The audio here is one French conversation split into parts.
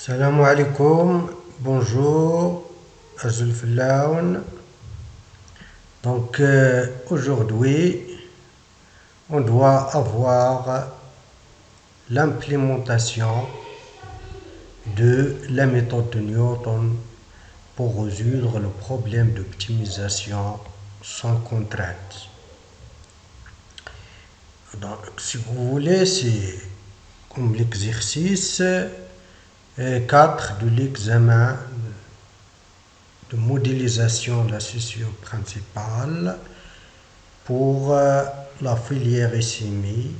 Salam alaikum, bonjour, Azul Filaoun. Donc aujourd'hui, on doit avoir l'implémentation de la méthode de Newton pour résoudre le problème d'optimisation sans contrainte. Donc, si vous voulez, c'est comme l'exercice 4 de l'examen de modélisation de la session principale pour la filière SMI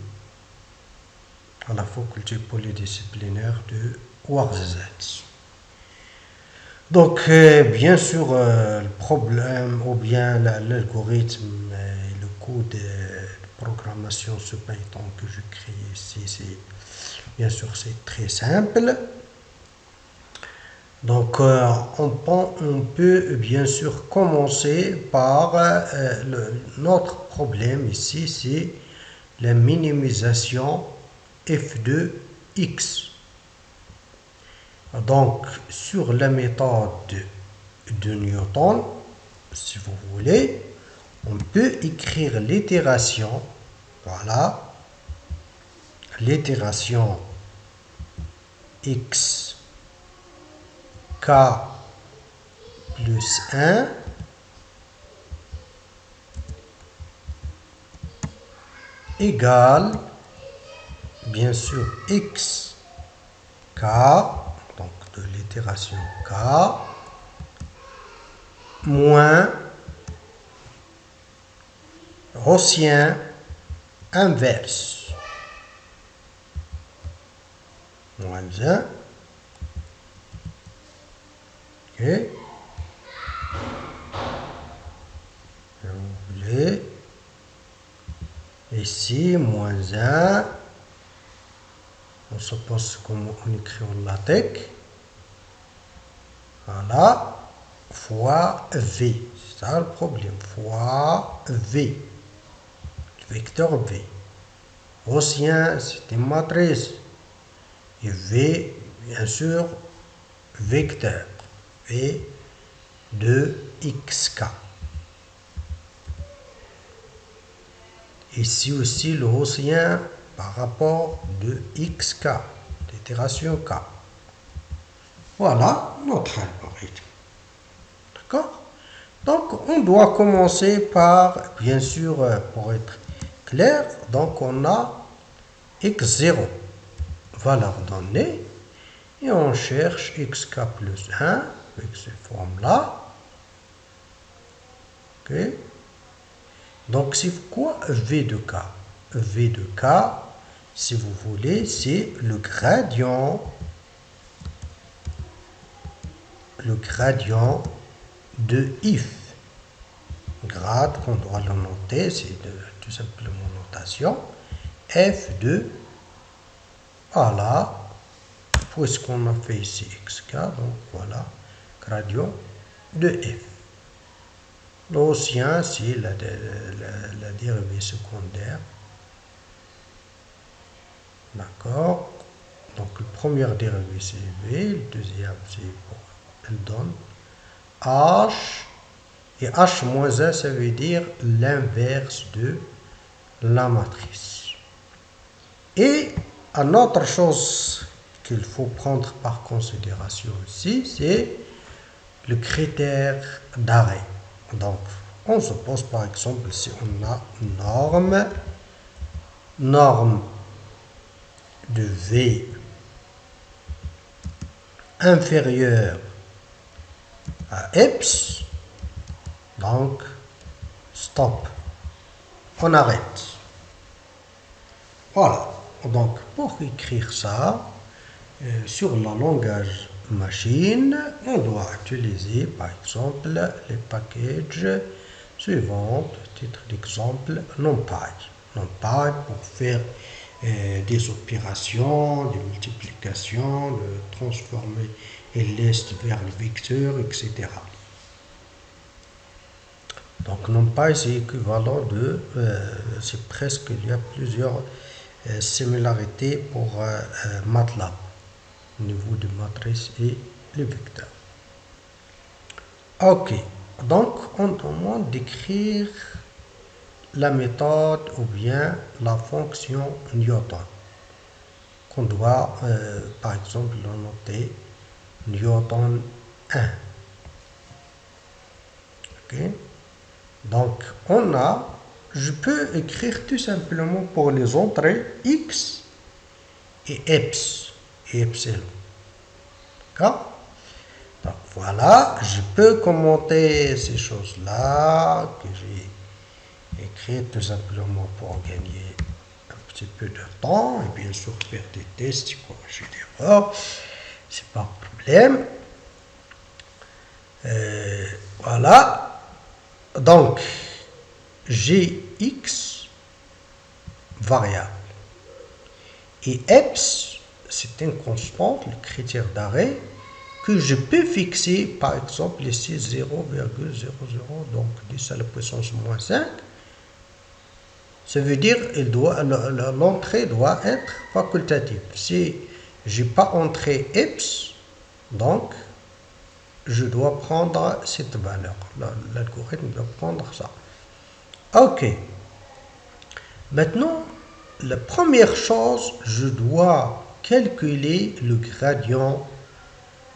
à la faculté polydisciplinaire de Ouarzazate. Donc, bien sûr, le problème ou bien l'algorithme et le code de programmation sur Python que je crée ici, bien sûr, c'est très simple. Donc, on peut bien sûr commencer par notre problème ici, c'est la minimisation f de x. Donc, sur la méthode de Newton, si vous voulez, on peut écrire l'itération, voilà, l'itération x k plus 1 égale, bien sûr, x k, donc de l'itération k, moins Gaussien inverse, moins 1, ok, vous voulez, ici, moins 1, on suppose comment on écrit en latex, voilà, fois V, c'est ça le problème, fois V, le vecteur V. Gaussien, c'est une matrice, et V, bien sûr, vecteur, V de xk. Ici aussi, le Gaussien par rapport de xk, l'itération k. Voilà notre algorithme. D'accord? Donc, on doit commencer par, bien sûr, pour être clair, donc on a x0, valeur donnée, et on cherche xk plus 1, avec cette forme-là. Ok? Donc, c'est quoi v de k? V de k, si vous voulez, c'est le gradient de if. Grade, on doit le noter, c'est tout simplement notation. F de, voilà, puisqu'on a fait ici xk, donc voilà, gradient de f. Le Gaussien, c'est la dérivée secondaire. D'accord? Donc, la première dérivée, c'est v, le deuxième, c'est, elle donne h, et h moins 1, ça veut dire l'inverse de la matrice. Et une autre chose qu'il faut prendre par considération aussi, c'est le critère d'arrêt. Donc, on suppose par exemple si on a une norme de V inférieure à Eps, donc stop, on arrête. Voilà, donc pour écrire ça, sur le langage machine, on doit utiliser par exemple les packages suivants, titre d'exemple NumPy. NumPy pour faire des opérations, des multiplications, de transformer l'est vers le vecteur, etc. Donc NumPy c'est équivalent de, c'est presque, il y a plusieurs similarités pour MATLAB. au niveau de matrice et le vecteur. Ok, donc on demande d'écrire la méthode ou bien la fonction Newton, qu'on doit par exemple le noter Newton 1. Ok, donc je peux écrire tout simplement pour les entrées x et epsilon. D'accord? Donc voilà, je peux commenter ces choses-là que j'ai écrites tout simplement pour gagner un petit peu de temps et bien sûr faire des tests, corriger l'erreur, c'est pas un problème. Voilà, donc j'ai x variable et epsilon c'est une constante, le critère d'arrêt que je peux fixer par exemple ici 0,00, donc 10 à la puissance moins 5. Ça veut dire l'entrée doit être facultative. Si je n'ai pas entrée epsilon, donc je dois prendre cette valeur. L'algorithme doit prendre ça. Ok. Maintenant, la première chose, je dois calculer le gradient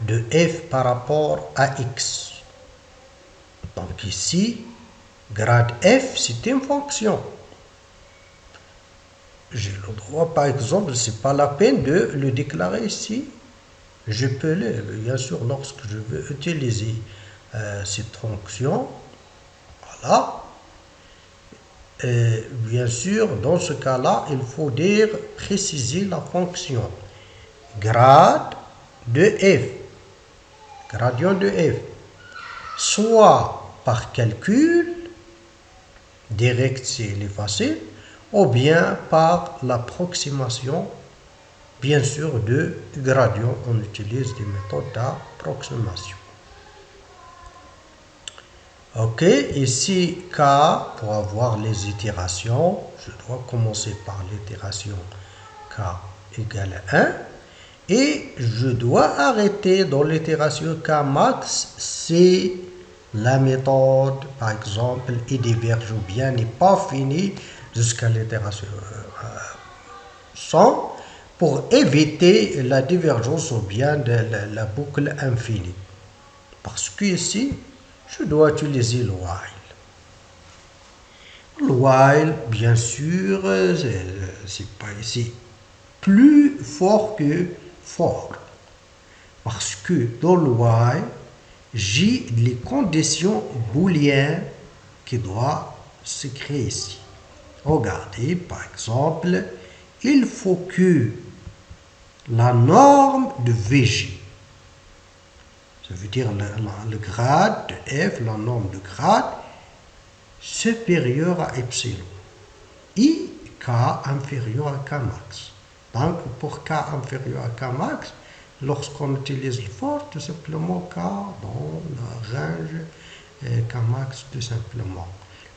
de f par rapport à x. Donc ici, grade f, c'est une fonction. J'ai le droit, par exemple, ce n'est pas la peine de le déclarer ici. Je peux bien sûr, lorsque je veux utiliser cette fonction, voilà. Bien sûr, dans ce cas-là, il faut préciser la fonction grade de f, gradient de f, soit par calcul, direct s'il est facile, ou bien par l'approximation, bien sûr, de gradient. On utilise des méthodes d'approximation. Ok, ici K, pour avoir les itérations, je dois commencer par l'itération K égale 1. Et je dois arrêter dans l'itération K max si la méthode, par exemple, est diverge ou bien n'est pas finie jusqu'à l'itération 100 pour éviter la divergence ou bien de la boucle infinie. Parce que ici, je dois utiliser le while. Le while, bien sûr, c'est pas ici plus fort que fort. Parce que dans le while, j'ai les conditions booléennes qui doivent se créer ici. Regardez, par exemple, il faut que la norme de VG, ça veut dire le grade de f, la norme de grade, supérieure à epsilon, et k inférieur à k max. Donc, pour k inférieur à k max, lorsqu'on utilise le for, tout simplement k dans le range k max tout simplement.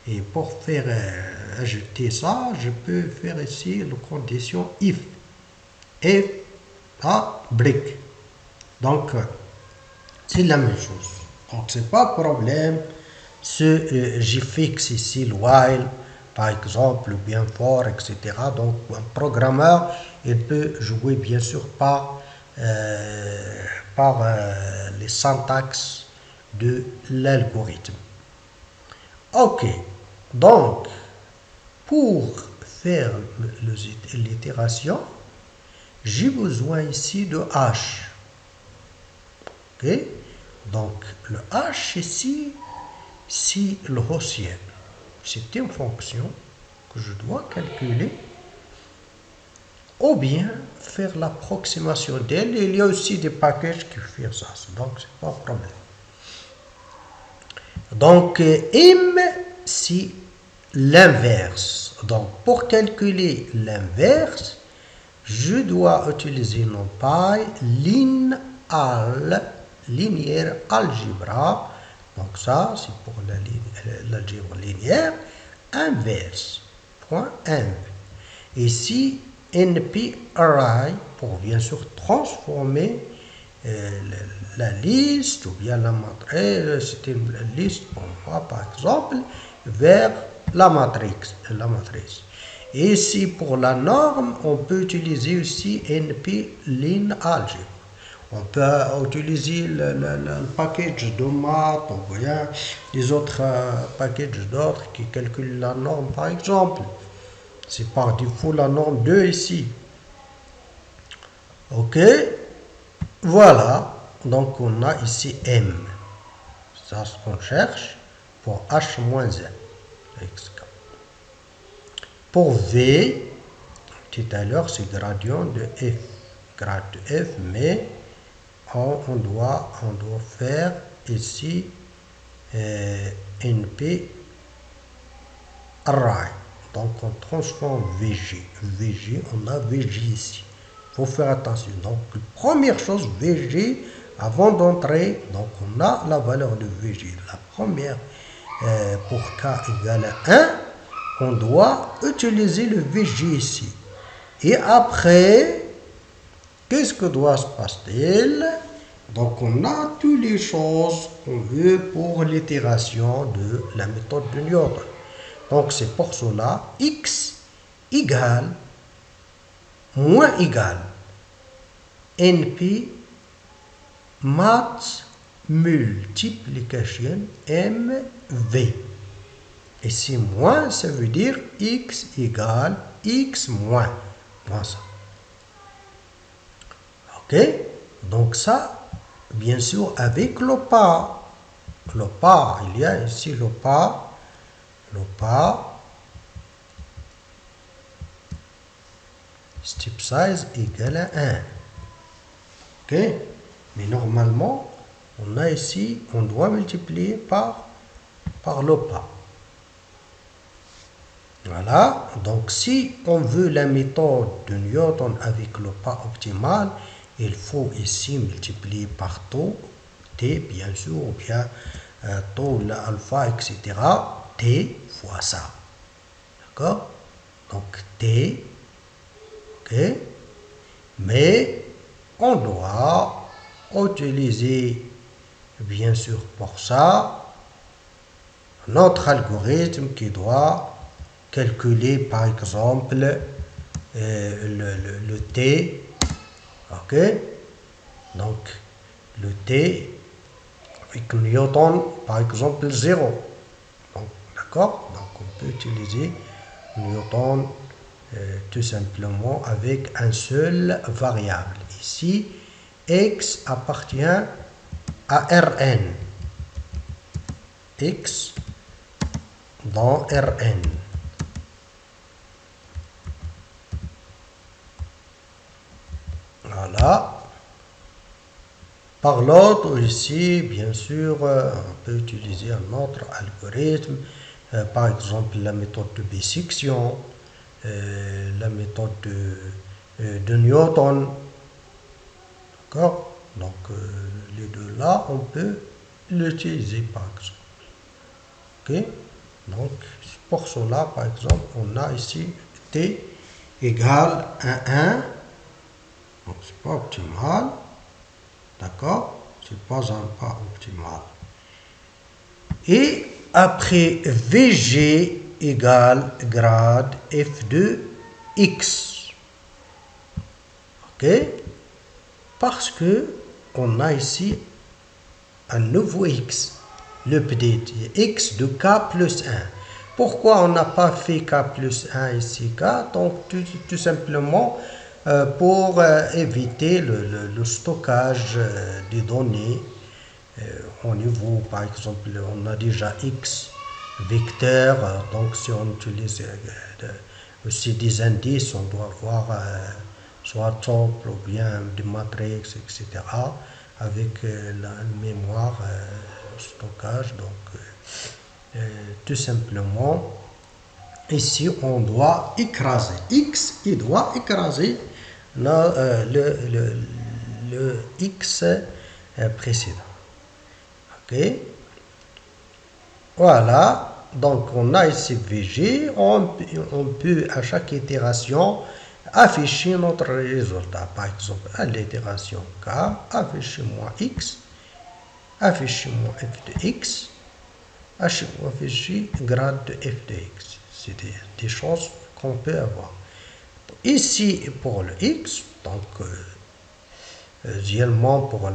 Et pour faire ajouter ça, je peux faire ici la condition if à break. Donc, c'est la même chose. Donc, c'est pas un problème. Je fixe ici le while, par exemple, ou bien for, etc. Donc, un programmeur, il peut jouer bien sûr par les syntaxes de l'algorithme. Ok, donc, pour faire l'itération, j'ai besoin ici de h. Ok, donc le h ici, c'est le Gaussien. C'est une fonction que je dois calculer ou bien faire l'approximation d'elle. Il y a aussi des packages qui font ça, donc c'est pas un problème. Donc M, c'est l'inverse. Donc pour calculer l'inverse, je dois utiliser NumPy linéaire algèbre. Donc ça, c'est pour l'algèbre linéaire inverse. Point M. Ici, NP array pour bien sûr transformer la liste ou bien la matrice, c'était une liste pour moi par exemple, vers la matrice. Et ici pour la norme, on peut utiliser aussi NP line algebra. On peut utiliser le package de maths, on voit les autres packages d'autres qui calculent la norme par exemple. C'est par défaut la norme 2 ici. Ok, voilà, donc on a ici M. C'est ce qu'on cherche pour H-1. Pour V, tout à l'heure, c'est gradient de F. Grade de F, mais on doit faire ici NP array. Donc on transforme VG. VG, on a VG ici. Il faut faire attention. Donc première chose, VG, avant d'entrer, donc on a la valeur de VG. La première, pour K égale à 1, on doit utiliser le VG ici. Et après, qu'est-ce que doit se passer? Donc on a toutes les choses qu'on veut pour l'itération de la méthode de Newton. Donc c'est pour cela x égale moins égal NP math multiplication MV. Et si moins, ça veut dire x égale x moins. Moins ça. Ok? Donc ça, bien sûr, avec l'OPA. L'OPA, il y a ici l'OPA. L'OPA, step size égale à 1. Ok? Mais normalement, on a ici, on doit multiplier par l'OPA. Voilà. Donc, si on veut la méthode de Newton avec l'OPA optimal, il faut ici multiplier par taux, T bien sûr, ou bien taux, alpha, etc. T fois ça. D'accord? Donc, T. Ok? Mais on doit utiliser, bien sûr, pour ça, notre algorithme qui doit calculer, par exemple, le T. Ok? Donc, le T avec Newton, par exemple, 0. D'accord? Donc, on peut utiliser Newton tout simplement avec un seul variable. Ici, x appartient à Rn. X dans Rn. Voilà. Par l'autre, ici, bien sûr, on peut utiliser un autre algorithme, par exemple la méthode de bisection, la méthode de Newton. D'accord? Donc, les deux là, on peut l'utiliser, par exemple. Ok? Donc, pour cela, par exemple, on a ici t égale à 1. Donc, c'est pas optimal. D'accord? C'est pas un pas optimal. Et après VG égale grade f de x. Ok? Parce que on a ici un nouveau x. Le petit x de k plus 1. Pourquoi on n'a pas fait k plus 1 ici k? Donc tout simplement pour éviter le stockage des données au niveau, par exemple, on a déjà x vecteur, donc si on utilise aussi des indices, on doit avoir soit top ou bien des matrices, etc. avec la mémoire stockage. Donc tout simplement ici on doit écraser x, il doit écraser le x précédent. Ok, voilà, donc on a ici VG, on peut à chaque itération afficher notre résultat. Par exemple, à l'itération K, affichez-moi X, affichez-moi f de X, affichez grade de f de X. C'est des choses qu'on peut avoir. Ici, pour le X, donc, généralement, pour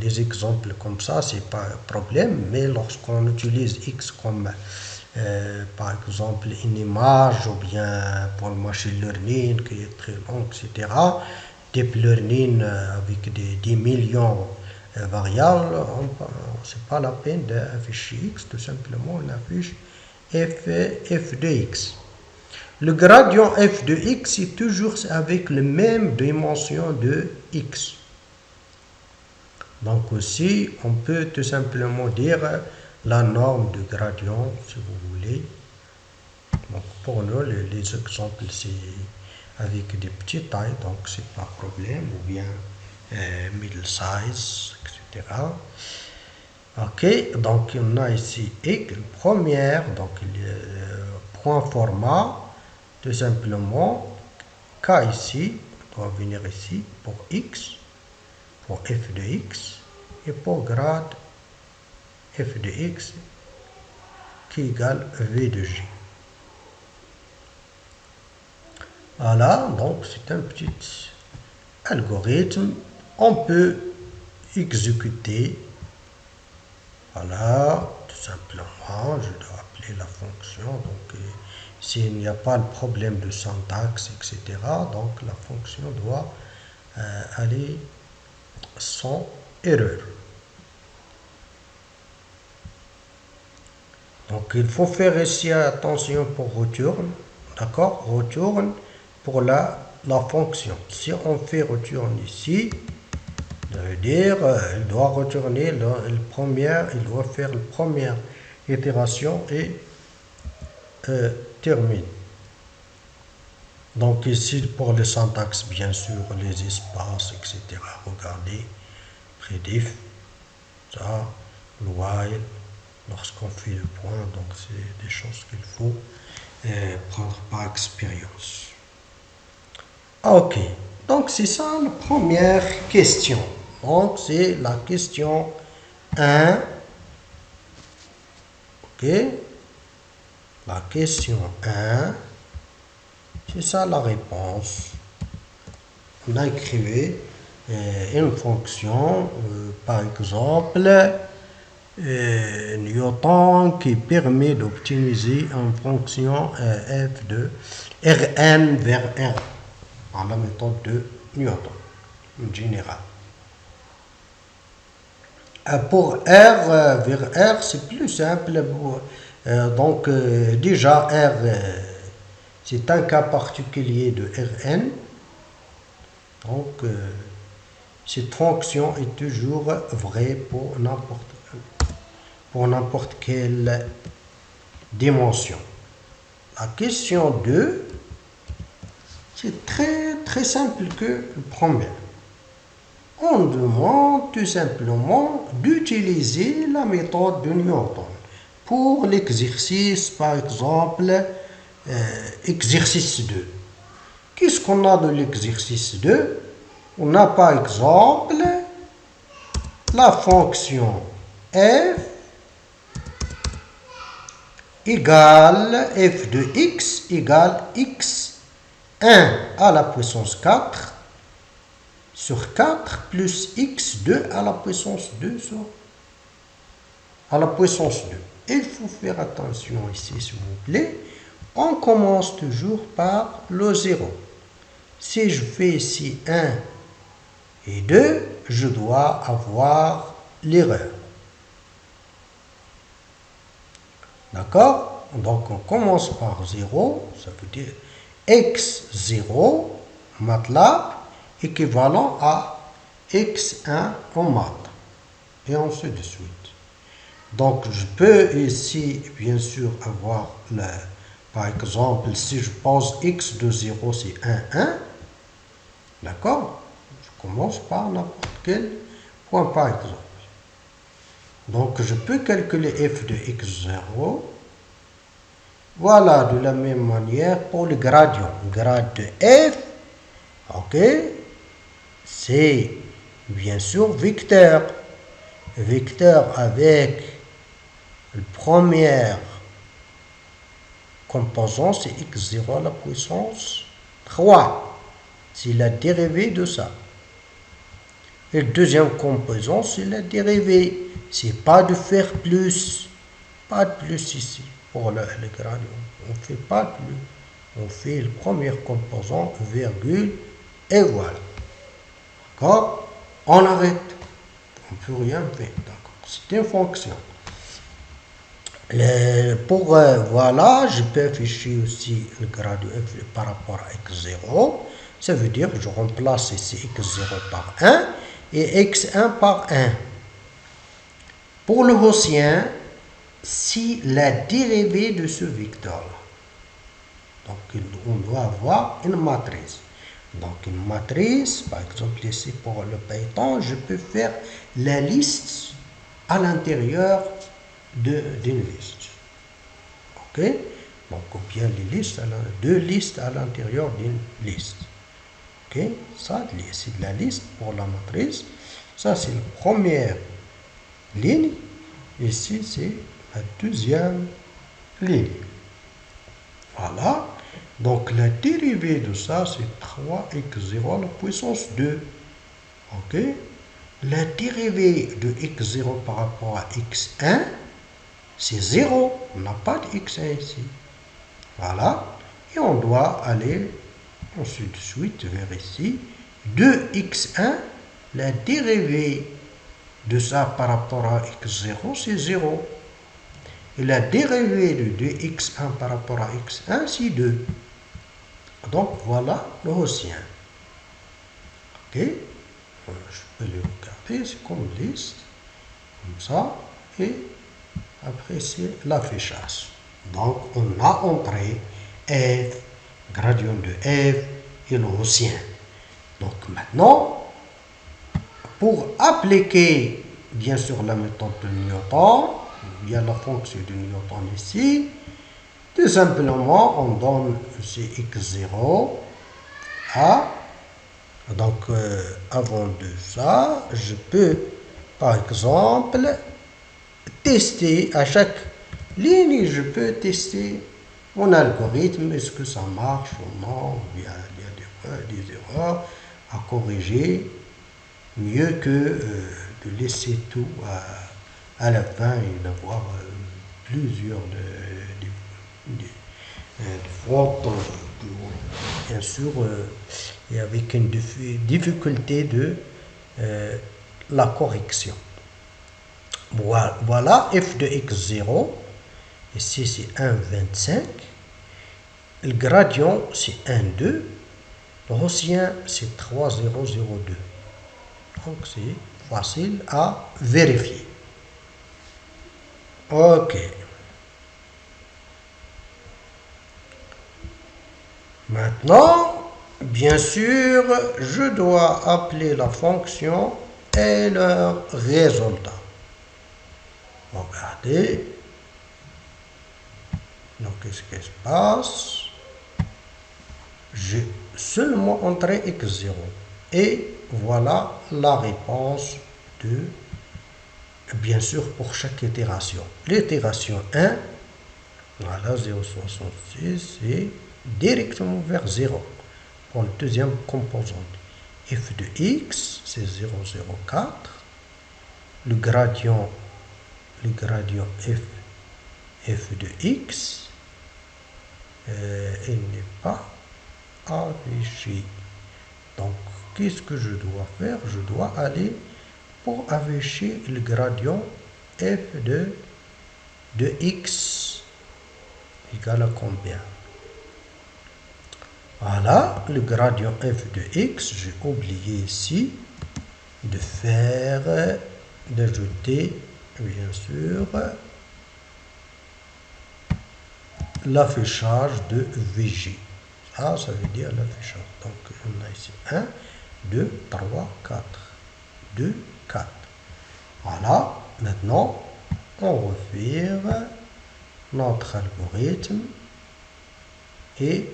les exemples comme ça, c'est pas un problème, mais lorsqu'on utilise X comme, par exemple, une image, ou bien pour le machine learning, qui est très long, etc., deep learning avec des millions de variables, c'est pas la peine d'afficher X, tout simplement, on affiche f de X. Le gradient f de X est toujours avec la même dimension de X. Donc aussi, on peut tout simplement dire la norme de gradient, si vous voulez. Donc pour nous, les exemples, c'est avec des petites tailles, donc c'est pas un problème, ou bien middle size, etc. Ok, donc on a ici première, donc le point format, tout simplement, K ici, doit venir ici pour X, pour f de X, et pour grade f de X qui égale V de G. Voilà, donc c'est un petit algorithme. On peut exécuter, voilà, tout simplement, je dois appeler la fonction, donc s'il n'y a pas le problème de syntaxe, etc., donc la fonction doit aller sans erreur. Donc il faut faire ici attention pour return, d'accord, return pour la fonction. Si on fait return ici, ça veut dire il doit retourner il doit faire la première itération et termine. Donc ici pour le syntaxe, bien sûr, les espaces, etc. Regardez, prédif, ça, while, lorsqu'on fait le point, donc c'est des choses qu'il faut prendre par expérience. Ok, donc c'est ça la première question. Donc c'est la question 1. Ok, la question 1. C'est ça la réponse. On a écrit une fonction, par exemple, Newton qui permet d'optimiser une fonction f de Rn vers R dans la méthode de Newton en général. Pour R vers R, c'est plus simple. Donc déjà R, c'est un cas particulier de Rn. Donc cette fonction est toujours vraie pour n'importe quelle dimension. La question 2, c'est très simple que le premier. On demande tout simplement d'utiliser la méthode de Newton pour l'exercice, par exemple, exercice 2. Qu'est-ce qu'on a de l'exercice 2? On a par exemple la fonction f égale f de x égale x1 à la puissance 4 sur 4 plus x2 à la puissance 2 à la puissance 2. Il faut faire attention ici, s'il vous plaît. On commence toujours par le 0. Si je fais ici 1 et 2, je dois avoir l'erreur. D'accord? Donc on commence par 0, ça veut dire x0 MATLAB équivalent à x1 en maths. Et ainsi de suite. Donc je peux ici bien sûr avoir par exemple, si je pose x de 0, c'est 1, 1. D'accord? Je commence par n'importe quel point par exemple. Donc je peux calculer f de x0. Voilà, de la même manière pour le gradient. Grade de f, Ok? C'est bien sûr vecteur. Vecteur avec le premier composant, c'est x0 à la puissance 3. C'est la dérivée de ça. Et le deuxième composant, c'est la dérivée. C'est pas de faire plus. Pas de plus ici pour le gradient. On ne fait pas de plus. On fait le premier composant, virgule, et voilà. D'accord? On arrête. On ne peut rien faire. D'accord? C'est une fonction. Voilà, je peux afficher aussi le gradient f par rapport à x0. Ça veut dire que je remplace ici x0 par 1 et x1 par 1. Pour le gaussien, si la dérivée de ce vecteur-là. Donc, on doit avoir une matrice. Donc, une matrice, par exemple ici pour le Python, je peux faire la liste à l'intérieur d'une liste. Ok? Donc, ou bien deux listes à l'intérieur d'une liste. Ok? Ça, c'est de la liste pour la matrice. Ça, c'est la première ligne. Ici, c'est la deuxième ligne. Voilà. Donc, la dérivée de ça, c'est 3x0 à la puissance 2. Ok? La dérivée de x0 par rapport à x1, c'est 0. On n'a pas de x1 ici. Voilà. Et on doit aller ensuite de suite vers ici. 2x1, la dérivée de ça par rapport à x0, c'est 0. Et la dérivée de 2x1 par rapport à x1, c'est 2. Donc, voilà le gaussien. Ok? Je peux le regarder, c'est comme une liste. Comme ça. Et après, c'est l'affichage. Donc, on a entré f, gradient de f et le gaussien. Donc, maintenant, pour appliquer, bien sûr, la méthode de Newton, il y a la fonction de Newton ici. Tout simplement, on donne ici x0 à. Donc, avant de ça, je peux, par exemple, tester à chaque ligne, je peux tester mon algorithme, est-ce que ça marche ou non, il y a des erreurs à corriger, mieux que de laisser tout à la fin et d'avoir plusieurs fautes, bien sûr, et avec une difficulté de la correction. Voilà, f de x0, ici c'est 1,25, le gradient c'est 1,2, le gaussien c'est 3,002. Donc c'est facile à vérifier. Ok. Maintenant, bien sûr, je dois appeler la fonction et leur résultat. Regardez. Donc, qu'est-ce qui se passe? J'ai seulement entré x0. Et voilà la réponse de, bien sûr, pour chaque itération. L'itération 1, voilà, 0,66, c'est directement vers 0 pour le deuxième composante. f de x, c'est 0,04. Le gradient f de x, il n'est pas affiché. Donc, qu'est-ce que je dois faire? Je dois aller pour afficher le gradient f de x égale à combien? Voilà, le gradient f de x, j'ai oublié ici de faire, d'ajouter, bien sûr, l'affichage de VG. Ça veut dire l'affichage. Donc, on a ici 1, 2, 3, 4. 2, 4. Voilà. Maintenant, on revire notre algorithme et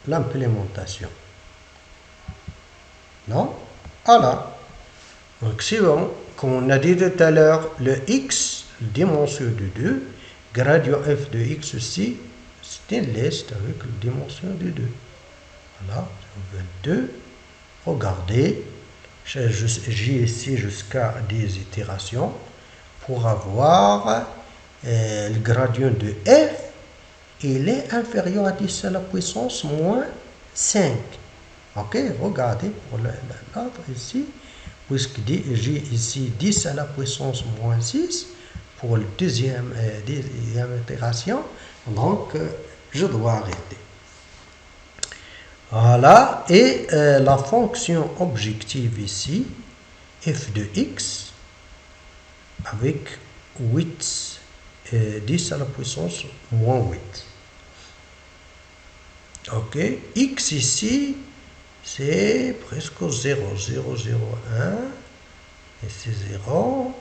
l'implémentation. Non? Voilà. Donc c'est bon. Comme on a dit tout à l'heure, le x, la dimension de 2, gradient f de x aussi, c'est une liste avec la dimension de 2. Voilà, on veut 2. Regardez, j'ai ici jusqu'à des itérations pour avoir le gradient de f, il est inférieur à 10 à la puissance moins 5. Ok, regardez pour l'autre ici, puisque j'ai ici 10 à la puissance moins 6 pour la deuxième itération, donc je dois arrêter. Voilà, et la fonction objective ici, f de x, avec 8, 10 à la puissance moins 8. Ok, x ici, c'est presque 0, 0, 0, 1, et c'est 0,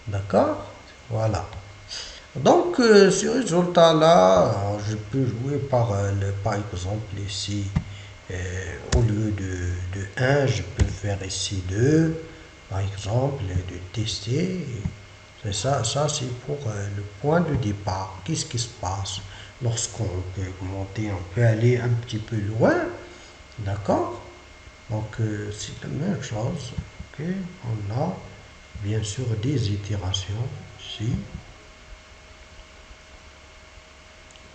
d'accord? Voilà. Donc, ce résultat-là, je peux jouer par exemple ici, au lieu de 1, je peux faire ici 2, par exemple, de tester. C'est ça c'est pour le point de départ. Qu'est-ce qui se passe lorsqu'on peut augmenter, on peut aller un petit peu loin, d'accord? Donc, c'est la même chose. Ok, on a bien sûr des itérations ici.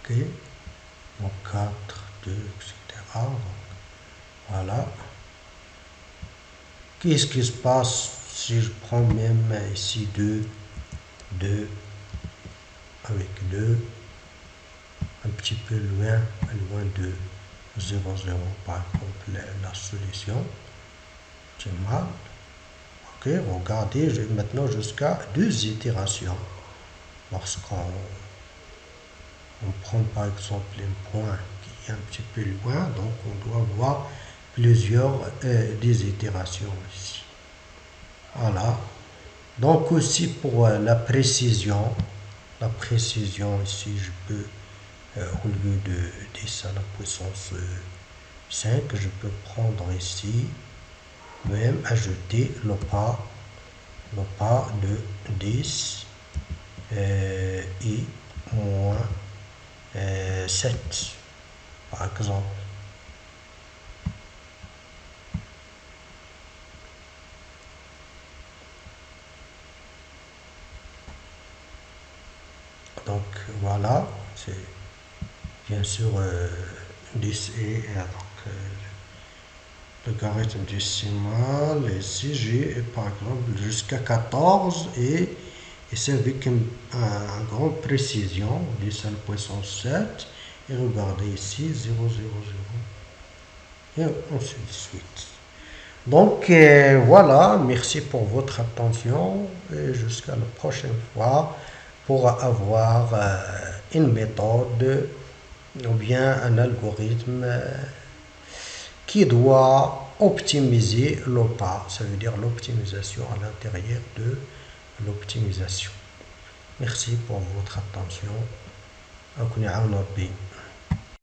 Ok, donc 4, 2, etc. Donc, voilà. Qu'est-ce qui se passe si je prends même ici 2, 2, avec 2, un petit peu loin de 0, 0, par exemple, la solution, c'est mal. Ok, regardez maintenant jusqu'à 2 itérations. Lorsqu'on prend par exemple un point qui est un petit peu loin, donc on doit voir plusieurs des itérations ici. Voilà. Donc aussi pour la précision ici je peux au lieu de 10 à la puissance 5, je peux prendre ici même ajouter le pas de 10 et moins 7 par exemple. Donc voilà, c'est bien sûr 10 et donc logarithme décimal, et ici j'ai par exemple jusqu'à 14 et c'est avec une grande précision, 10 à la puissance 7, et regardez ici 0, 0, 0, et ainsi de suite. Donc voilà, merci pour votre attention et jusqu'à la prochaine fois pour avoir une méthode ou bien un algorithme qui doit optimiser le pas, ça veut dire l'optimisation à l'intérieur de l'optimisation. Merci pour votre attention.